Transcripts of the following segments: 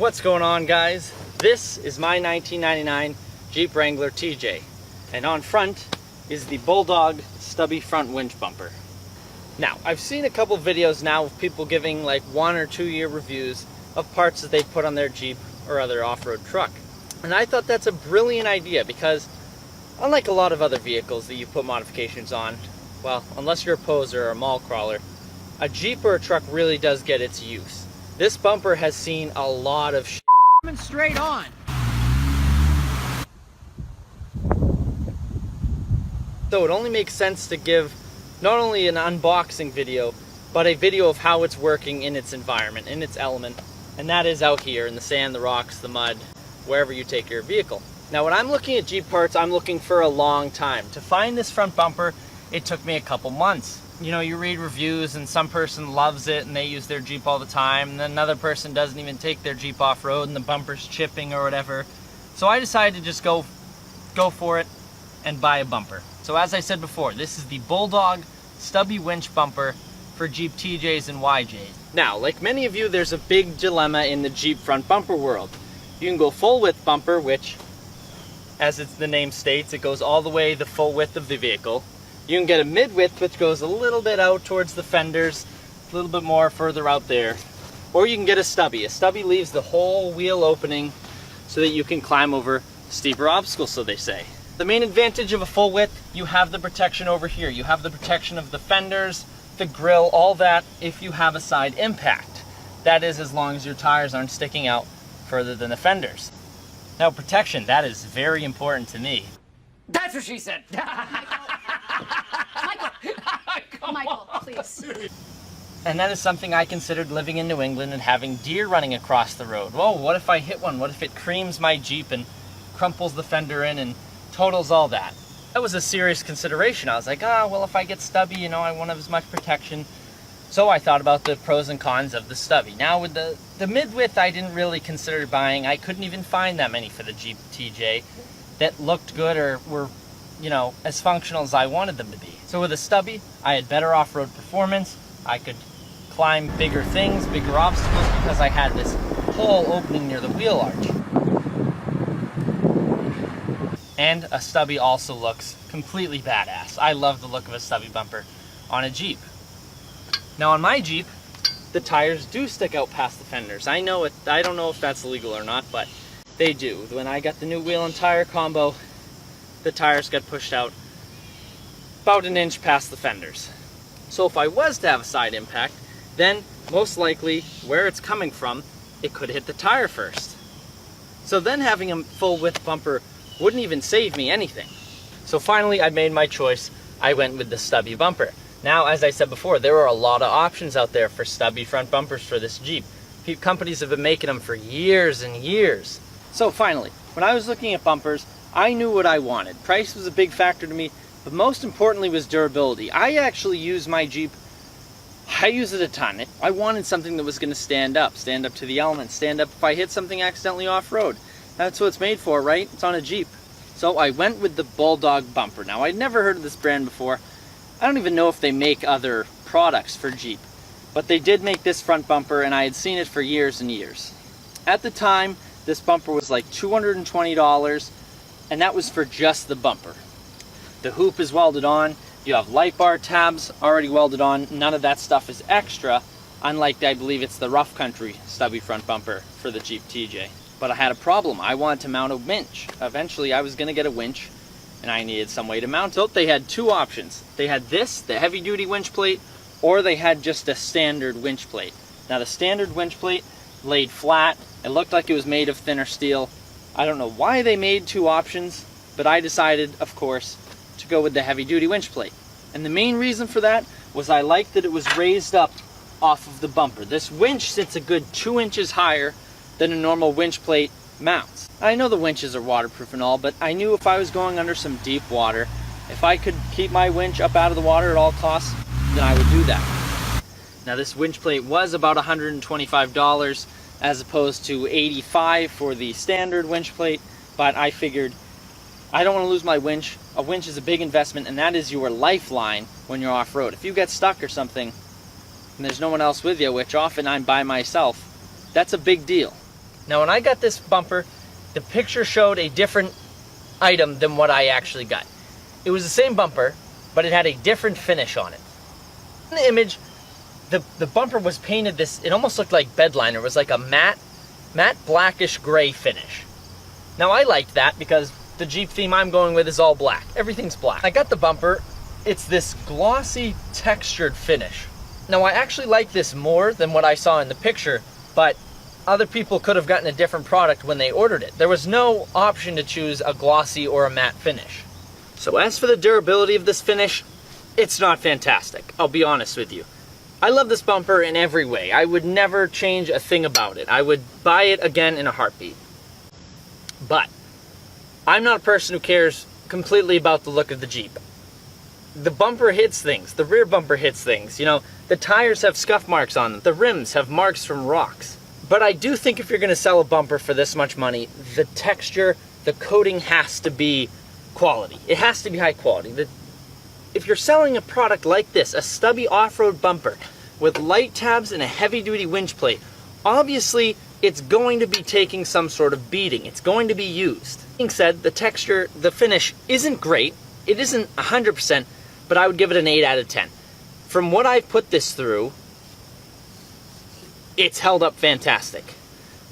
What's going on, guys? This is my 1999 Jeep Wrangler TJ, and on front is the Bulldog stubby front winch bumper. Now, I've seen a couple videos now of people giving like 1 or 2 year reviews of parts that they've put on their Jeep or other off-road truck. And I thought that's a brilliant idea because unlike a lot of other vehicles that you put modifications on, well, unless you're a poser or a mall crawler, a Jeep or a truck really does get its use. This bumper has seen a lot of shit. Coming straight on. So it only makes sense to give not only an unboxing video, but a video of how it's working in its environment, in its element, and that is out here in the sand, the rocks, the mud, wherever you take your vehicle. Now when I'm looking at Jeep parts, I'm looking for a long time. To find this front bumper, it took me a couple months. You know, you read reviews and some person loves it and they use their Jeep all the time, and then another person doesn't even take their Jeep off-road and the bumper's chipping or whatever. So I decided to just go for it and buy a bumper. So as I said before, this is the Bulldog stubby winch bumper for Jeep TJs and YJs. Now, like many of you, there's a big dilemma in the Jeep front bumper world. You can go full width bumper, which, as the name states, it goes all the way the full width of the vehicle. You can get a mid-width, which goes a little bit out towards the fenders, a little bit more further out there. Or you can get a stubby. A stubby leaves the whole wheel opening so that you can climb over steeper obstacles, so they say. The main advantage of a full width, you have the protection over here. You have the protection of the fenders, the grille, all that if you have a side impact. That is as long as your tires aren't sticking out further than the fenders. Now protection, that is very important to me. That's what she said. Michael, please. And that is something I considered living in New England and having deer running across the road. Whoa, what if I hit one? What if it creams my Jeep and crumples the fender in and totals all that? That was a serious consideration. I was like, well, if I get stubby, you know, I won't have as much protection. So I thought about the pros and cons of the stubby. Now with the mid-width, I didn't really consider buying. I couldn't even find that many for the Jeep TJ that looked good or were, you know, as functional as I wanted them to be. So with a stubby, I had better off-road performance. I could climb bigger things, bigger obstacles, because I had this hole opening near the wheel arch. And a stubby also looks completely badass. I love the look of a stubby bumper on a Jeep. Now on my Jeep, the tires do stick out past the fenders. I know it. I don't know if that's legal or not, but they do. When I got the new wheel and tire combo, the tires got pushed out about an inch past the fenders. So if I was to have a side impact, then most likely where it's coming from, it could hit the tire first. So then having a full width bumper wouldn't even save me anything. So finally I made my choice. I went with the stubby bumper. Now, as I said before, there are a lot of options out there for stubby front bumpers for this Jeep. Companies have been making them for years and years. So finally, when I was looking at bumpers, I knew what I wanted. Price was a big factor to me, but most importantly was durability. I actually use my Jeep, I use it a ton. I wanted something that was going to stand up to the elements, stand up if I hit something accidentally off-road. That's what it's made for, right? It's on a Jeep. So I went with the Bulldog bumper. Now, I'd never heard of this brand before. I don't even know if they make other products for Jeep, but they did make this front bumper, and I had seen it for years and years. At the time, this bumper was like $220, and that was for just the bumper. The hoop is welded on. You have light bar tabs already welded on. None of that stuff is extra, unlike, I believe it's the Rough Country stubby front bumper for the Jeep TJ. But I had a problem. I wanted to mount a winch. Eventually, I was going to get a winch, and I needed some way to mount it. So they had two options. They had this, the heavy-duty winch plate, or they had just a standard winch plate. Now, the standard winch plate laid flat. It looked like it was made of thinner steel. I don't know why they made two options, but I decided, of course, to go with the heavy-duty winch plate. And the main reason for that was I liked that it was raised up off of the bumper. This winch sits a good 2 inches higher than a normal winch plate mounts. I know the winches are waterproof and all, but I knew if I was going under some deep water, if I could keep my winch up out of the water at all costs, then I would do that. Now this winch plate was about $125 as opposed to $85 for the standard winch plate, but I figured I don't want to lose my winch. A winch is a big investment, and that is your lifeline when you're off-road. If you get stuck or something and there's no one else with you, which often I'm by myself, that's a big deal. Now when I got this bumper, the picture showed a different item than what I actually got. It was the same bumper, but it had a different finish on it. In the image, the bumper was painted this, it almost looked like bedliner. It was like a matte blackish gray finish. Now I liked that because the Jeep theme I'm going with is all black. Everything's black. I got the bumper, it's this glossy textured finish. Now I actually like this more than what I saw in the picture, but other people could have gotten a different product when they ordered it. There was no option to choose a glossy or a matte finish. So as for the durability of this finish, it's not fantastic, I'll be honest with you. I love this bumper in every way. I would never change a thing about it. I would buy it again in a heartbeat. But I'm not a person who cares completely about the look of the Jeep. The bumper hits things. The rear bumper hits things. You know, the tires have scuff marks on them. The rims have marks from rocks. But I do think if you're going to sell a bumper for this much money, the texture, the coating has to be quality. It has to be high quality. If you're selling a product like this, a stubby off-road bumper with light tabs and a heavy-duty winch plate, obviously it's going to be taking some sort of beating. It's going to be used. Being said, the texture, the finish isn't great. It isn't 100%, but I would give it an 8 out of 10. From what I've put this through, it's held up fantastic.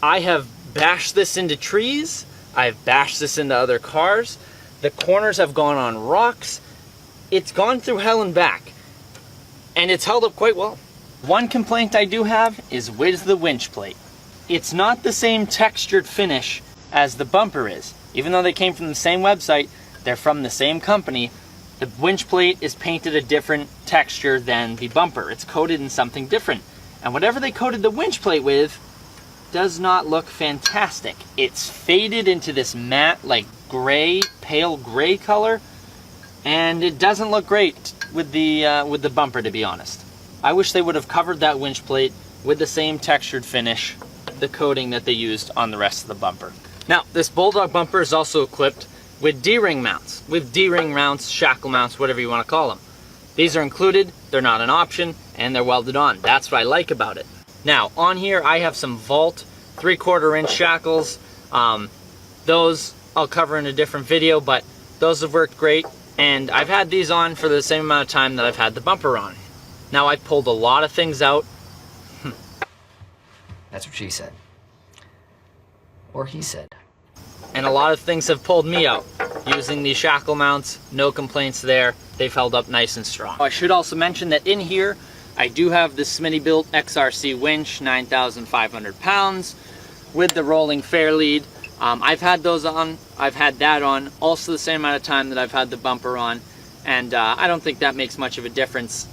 I have bashed this into trees. I've bashed this into other cars. The corners have gone on rocks. It's gone through hell and back, and it's held up quite well. One complaint I do have is with the winch plate. It's not the same textured finish as the bumper is. Even though they came from the same website, they're from the same company, the winch plate is painted a different texture than the bumper. It's coated in something different. And whatever they coated the winch plate with does not look fantastic. It's faded into this matte, like gray, pale gray color, and it doesn't look great with the bumper, to be honest. I wish they would have covered that winch plate with the same textured finish, the coating that they used on the rest of the bumper. Now, this Bulldog bumper is also equipped with D-ring mounts, shackle mounts, whatever you want to call them. These are included, they're not an option, and they're welded on. That's what I like about it. Now, on here I have some Vault 3/4 inch shackles. Those I'll cover in a different video, but those have worked great. And I've had these on for the same amount of time that I've had the bumper on. Now, I've pulled a lot of things out. That's what she said. Or he said. And a lot of things have pulled me out. Using these shackle mounts, no complaints there. They've held up nice and strong. I should also mention that in here, I do have the Smitty-built XRC winch, 9,500 pounds, with the rolling fair lead. I've had those on, I've had that on, also the same amount of time that I've had the bumper on, and I don't think that makes much of a difference.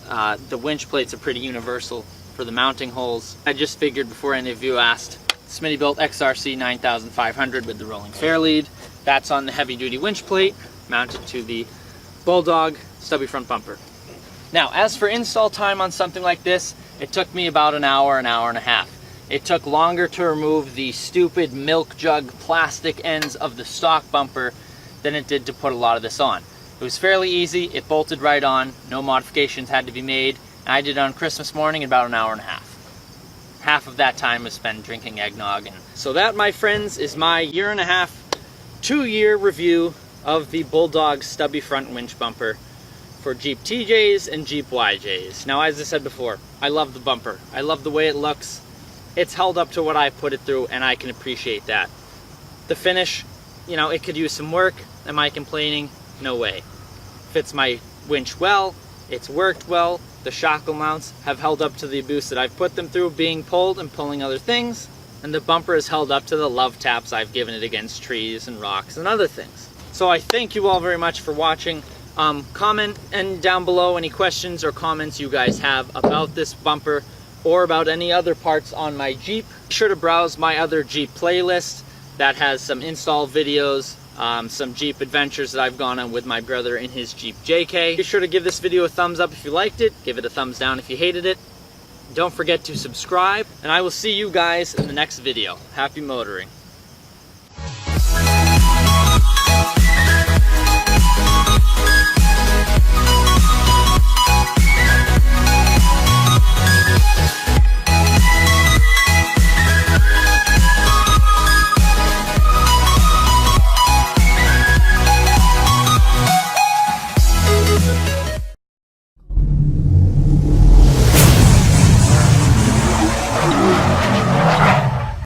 The winch plates are pretty universal for the mounting holes. I just figured before any of you asked, Smitty-built XRC 9500 with the rolling fair lead. That's on the heavy-duty winch plate, mounted to the Bulldog stubby front bumper. Now, as for install time on something like this, it took me about an hour and a half. It took longer to remove the stupid milk jug plastic ends of the stock bumper than it did to put a lot of this on. It was fairly easy, it bolted right on, no modifications had to be made, and I did it on Christmas morning in about an hour and a half. Half of that time was spent drinking eggnog. And so that, my friends, is my 1.5 to 2-year review of the Bulldog stubby front winch bumper for Jeep TJs and Jeep YJs. Now, as I said before, I love the bumper. I love the way it looks. It's held up to what I put it through, and I can appreciate that. The finish, you know, it could use some work. Am I complaining? No way. Fits my winch well. It's worked well. The shackle mounts have held up to the abuse that I've put them through, being pulled and pulling other things. And the bumper has held up to the love taps I've given it against trees and rocks and other things. So I thank you all very much for watching. Comment and down below any questions or comments you guys have about this bumper or about any other parts on my Jeep. Be sure to browse my other Jeep playlist that has some install videos, some Jeep adventures that I've gone on with my brother in his Jeep JK. Be sure to give this video a thumbs up if you liked it, give it a thumbs down if you hated it. Don't forget to subscribe, and I will see you guys in the next video. Happy motoring.